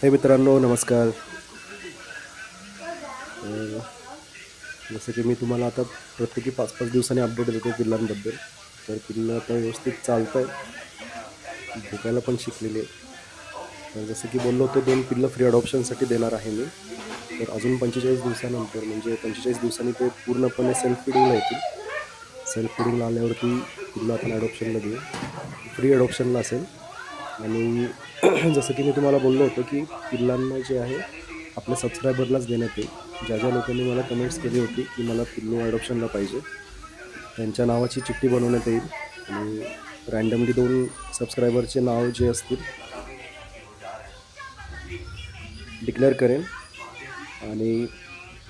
हे मित्रांनो नमस्कार. जसं की मी तुम्हाला आता प्रत्येकी 5-5 दिवसांनी अपडेट देतो पिल्लांबद्दल. तर पिल्लं आता व्यवस्थित चालत आहेत, झोपायला पण शिकलेली आहेत. तर जसं की बोललो होतो 2 पिल्लं फ्री अडॉप्शनसाठी देणार आहे मी. तर अजून 45 दिवसानंतर म्हणजे 45 दिवसांनी ते पूर्णपणे सेल्फ फिडिंगला येतील. सेल्फ फिडिंगला आल्यावरती पिल्लं आपण ॲडॉप्शनला देऊ. फ्री अडॉप्शनला असेल. आणि जसं की मी तुम्हाला बोललो होतो की पिल्लांना जे आहे आपल्या सबस्क्रायबरलाच देण्यात येईल. ज्या ज्या लोकांनी मला कमेंट्स केली होती की मला पिल्लू ॲडॉप्शनला पाहिजे, त्यांच्या नावाची चिठ्ठी बनवण्यात येईल आणि रँडमली 2 सबस्क्रायबरचे नाव जे असतील डिक्लेअर करेन आणि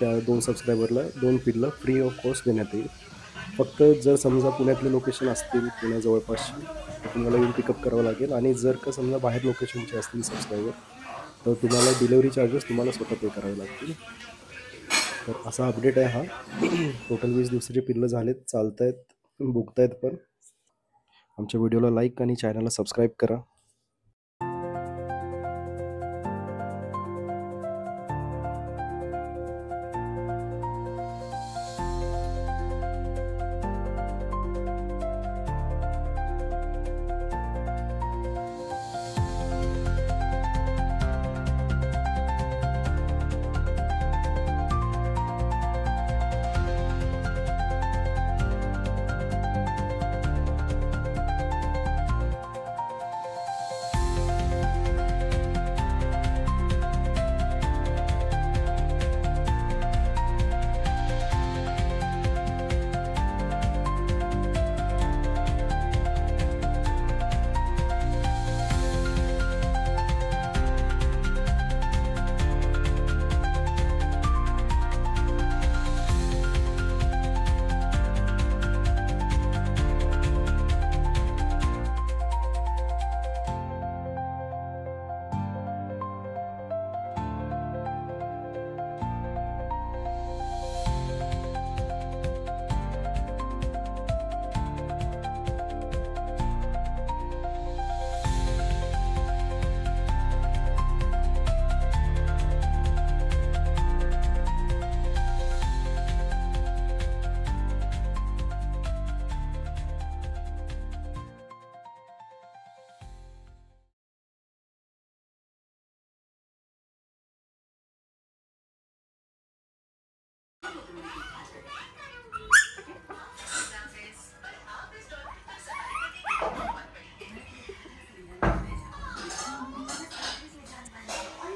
त्या 2 सबस्क्रायबरला 2 पिल्लं फ्री ऑफ कॉस्ट देण्यात येईल. फक्त जर समजा पुण्यातले लोकेशन असतील, पुण्या जवळपासची, तर तुम्हाला येऊन पिकअप करावं लागेल. आणि जर का समजा बाहेर लोकेशनचे असतील सबस्क्रायबर, तर तुम्हाला डिलेवरी चार्जेस तुम्हाला स्वतः पे करावे लागतील. तर असा अपडेट आहे हा. टोटल 20 दिवसाचे पिल्लं झालेत, चालत आहेत, बुकत आहेत. पण आमच्या व्हिडिओला लाईक आणि चॅनलला सबस्क्राईब करा.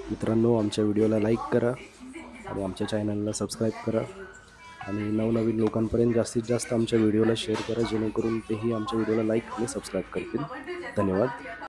मित्रांनो, आमच्या व्हिडिओला लाईक करा आणि आमच्या चॅनलला सबस्क्राईब करा आणि नवनवीन लोकांपर्यंत जास्तीत जास्त आमच्या व्हिडिओला शेअर करा, जेणेकरून तेही आमच्या व्हिडिओला लाईक आणि सबस्क्राईब करतील. धन्यवाद.